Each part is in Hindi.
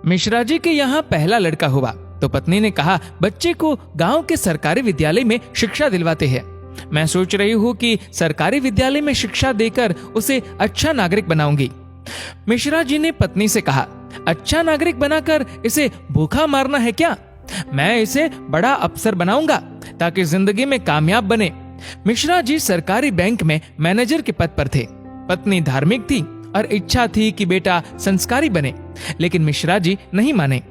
मिश्रा जी के यहाँ पहला लड़का हुआ तो पत्नी ने कहा, बच्चे को गांव के सरकारी विद्यालय में शिक्षा दिलवाते हैं। मैं सोच रही हूँ कि सरकारी विद्यालय में शिक्षा देकर उसे अच्छा नागरिक बनाऊंगी। मिश्रा जी ने पत्नी से कहा, अच्छा नागरिक बनाकर इसे भूखा मारना है क्या? मैं इसे बड़ा अफसर बनाऊंगा ताकि जिंदगी में कामयाब बने। मिश्रा जी सरकारी बैंक में मैनेजर के पद पर थे। पत्नी धार्मिक थी और इच्छा थी कि बेटा संस्कारी बने, लेकिन मिश्रा जी नहीं माने।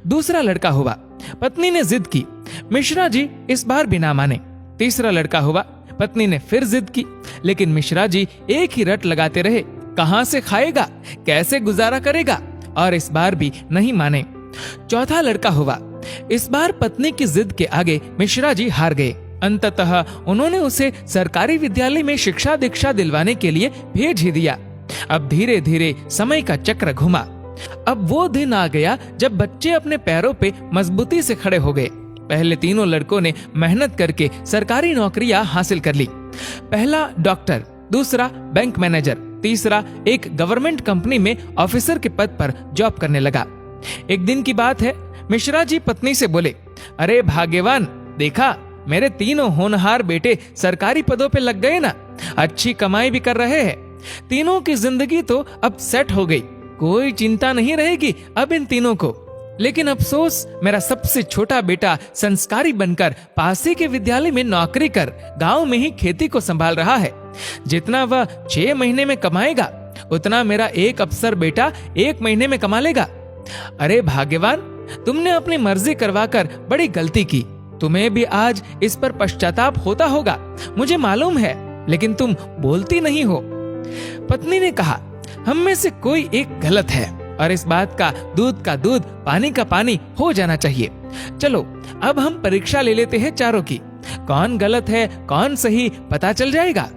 दूसरा लड़का हुआ। पत्नी ने जिद की। मिश्रा जी इस बार भी ना माने। तीसरा लड़का हुआ। पत्नी ने फिर जिद की, लेकिन मिश्रा जी एक ही रट लगाते रहे, कहां से खाएगा, कैसे गुजारा करेगा, और इस बार भी नहीं माने। चौथा लड़का हुआ। इस बार पत्नी की जिद के आगे मिश्रा जी हार गए। अंततः उन्होंने उसे सरकारी विद्यालय में शिक्षा दीक्षा दिलवाने के लिए भेज ही दिया। अब धीरे धीरे समय का चक्र घुमा। अब वो दिन आ गया जब बच्चे अपने पैरों पे मजबूती से खड़े हो गए। पहले तीनों लड़कों ने मेहनत करके सरकारी नौकरियां हासिल कर ली। पहला डॉक्टर, दूसरा बैंक मैनेजर, तीसरा एक गवर्नमेंट कंपनी में ऑफिसर के पद पर जॉब करने लगा। एक दिन की बात है, मिश्रा जी पत्नी से बोले, अरे भाग्यवान, देखा मेरे तीनों होनहार बेटे सरकारी पदों पे लग गए ना, अच्छी कमाई भी कर रहे हैं। तीनों की जिंदगी तो अब सेट हो गई, कोई चिंता नहीं रहेगी अब इन तीनों को। लेकिन अफसोस, मेरा सबसे छोटा बेटा संस्कारी बनकर पास ही के विद्यालय में नौकरी कर गांव में ही खेती को संभाल रहा है। जितना वह 6 महीने में कमाएगा उतना मेरा एक अफसर बेटा 1 महीने में कमा लेगा। अरे भाग्यवान, तुमने अपनी मर्जी करवाकर बड़ी गलती की। तुम्हें भी आज इस पर पश्चाताप होता होगा, मुझे मालूम है, लेकिन तुम बोलती नहीं हो। पत्नी ने कहा, हम में से कोई एक गलत है और इस बात का दूध पानी का पानी हो जाना चाहिए। चलो अब हम परीक्षा ले लेते हैं चारों की, कौन गलत है कौन सही पता चल जाएगा।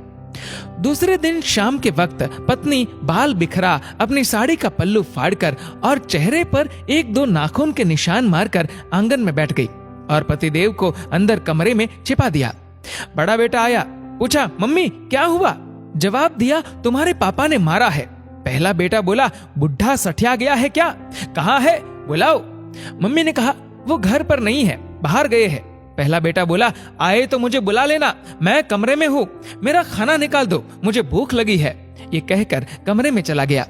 दूसरे दिन शाम के वक्त पत्नी बाल बिखरा अपनी साड़ी का पल्लू फाड़कर और चेहरे पर 1-2 नाखून के निशान मारकर आंगन में बैठ गई और पतिदेव को अंदर कमरे में छिपा दिया। बड़ा बेटा आया, पूछा, मम्मी क्या हुआ? जवाब दिया, तुम्हारे पापा ने मारा है। पहला बेटा बोला, बुढ़ा सठिया गया है क्या? कहाँ है, बुलाओ। मम्मी ने कहा, वो घर पर नहीं है, बाहर गए हैं। पहला बेटा बोला, आए तो मुझे बुला लेना, मैं कमरे में हूँ, मेरा खाना निकाल दो, मुझे भूख लगी है। ये कहकर कमरे में चला गया।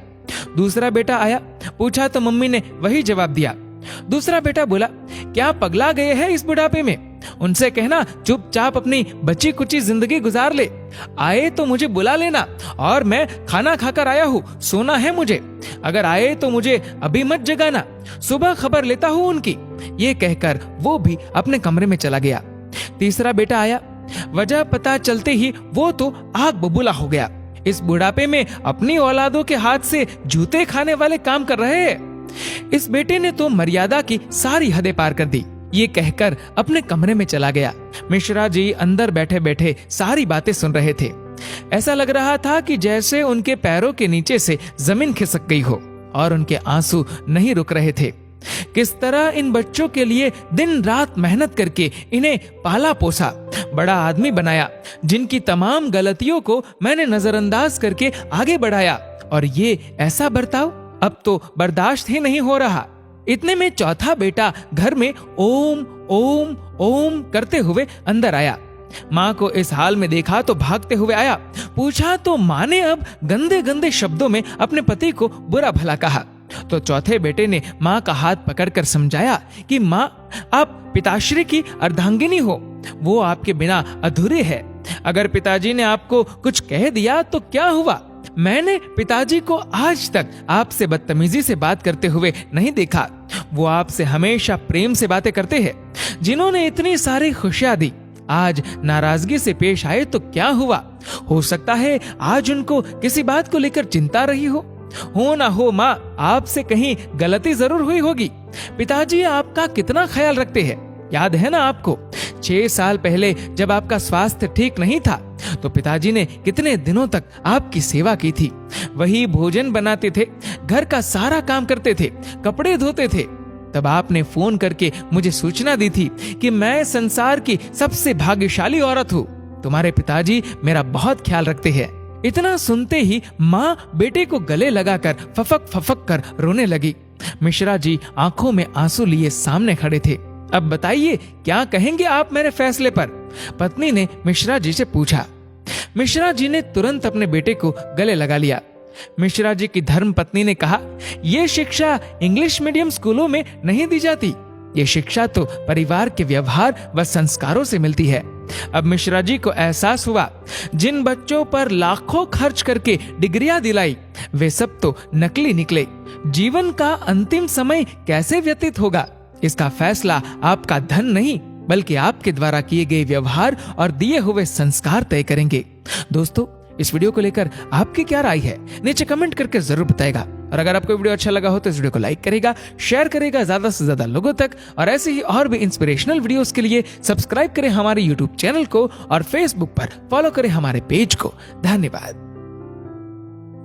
दूसरा बेटा आया, पूछा तो मम्मी ने वही जवाब दिया। दूसरा बेटा बोला, क्या पगला गए हैं इस बुढ़ापे में? उनसे कहना चुपचाप अपनी बची कुची जिंदगी गुजार ले। आए तो मुझे बुला लेना, और मैं खाना खाकर आया हूँ, सोना है मुझे। अगर आए तो मुझे अभी मत जगाना, सुबह खबर लेता हूँ उनकी। ये कहकर वो भी अपने कमरे में चला गया। तीसरा बेटा आया। वजह पता चलते ही वो तो आग बबूला हो गया। इस बुढ़ापे में अपनी औलादों के हाथ से जूते खाने वाले काम कर रहे हैं। इस बेटे ने तो मर्यादा की सारी हदें पार कर दी। ये कहकर अपने कमरे में चला गया। मिश्रा जी अंदर बैठे बैठे सारी बातें सुन रहे थे। ऐसा लग रहा था कि जैसे उनके पैरों के नीचे से जमीन खिसक गई हो और उनके आंसू नहीं रुक रहे थे। किस तरह इन बच्चों के लिए दिन रात मेहनत करके इन्हें पाला पोसा, बड़ा आदमी बनाया, जिनकी तमाम गलतियों को मैंने नजरअंदाज करके आगे बढ़ाया, और ये ऐसा बर्ताव अब तो बर्दाश्त ही नहीं हो रहा। इतने में चौथा बेटा घर में ओम ओम ओम करते हुए अंदर आया। माँ को इस हाल में देखा तो भागते हुए आया। पूछा तो माँ ने अब गंदे गंदे शब्दों में अपने पति को बुरा भला कहा। तो चौथे बेटे ने माँ का हाथ पकड़कर समझाया कि माँ, आप पिताश्री की अर्धांगिनी हो, वो आपके बिना अधूरे है। अगर पिताजी ने आपको कुछ कह दिया तो क्या हुआ? मैंने पिताजी को आज तक आपसे बदतमीजी से बात करते हुए नहीं देखा। वो आपसे हमेशा प्रेम से बातें करते हैं। जिन्होंने इतनी सारी खुशियां दी, आज नाराजगी से पेश आए तो क्या हुआ? हो सकता है आज उनको किसी बात को लेकर चिंता रही हो ना हो माँ, आपसे कहीं गलती जरूर हुई होगी। पिताजी आपका कितना ख्याल रखते हैं, याद है ना आपको? 6 साल पहले जब आपका स्वास्थ्य ठीक नहीं था तो पिताजी ने कितने दिनों तक आपकी सेवा की थी। वही भोजन बनाते थे, घर का सारा काम करते थे, कपड़े धोते थे। तब आपने फोन करके मुझे सूचना दी थी कि मैं संसार की सबसे भाग्यशाली औरत हूँ। तुम्हारे पिताजी मेरा बहुत ख्याल रखते हैं। इतना सुनते ही माँ बेटे को गले लगाकर फफक फफक कर रोने लगी। मिश्रा जी आंखों में आंसू लिए सामने खड़े थे। अब बताइए क्या कहेंगे आप मेरे फैसले पर? पत्नी ने मिश्रा जी से पूछा। मिश्रा जी ने तुरंत अपने बेटे को गले लगा लिया। मिश्रा जी की धर्म पत्नी ने कहा, यह शिक्षा इंग्लिश मीडियम स्कूलों में नहीं दी जाती। ये शिक्षा तो परिवार के व्यवहार व संस्कारों से मिलती है। अब मिश्रा जी को एहसास हुआ, जिन बच्चों पर लाखों खर्च करके डिग्रियां दिलाई वे सब तो नकली निकले। जीवन का अंतिम समय कैसे व्यतीत होगा, इसका फैसला आपका धन नहीं बल्कि आपके द्वारा किए गए व्यवहार और दिए हुए संस्कार तय करेंगे। दोस्तों, इस वीडियो को लेकर आपकी क्या राय है नीचे कमेंट करके जरूर बताएगा। और अगर आपको वीडियो अच्छा लगा हो तो इस वीडियो को लाइक करेगा, शेयर करेगा ज्यादा से ज्यादा लोगों तक। और ऐसे ही और भी इंस्पिरेशनल वीडियोस के लिए सब्सक्राइब करें हमारे यूट्यूब चैनल को और फेसबुक पर फॉलो करें हमारे पेज को। धन्यवाद।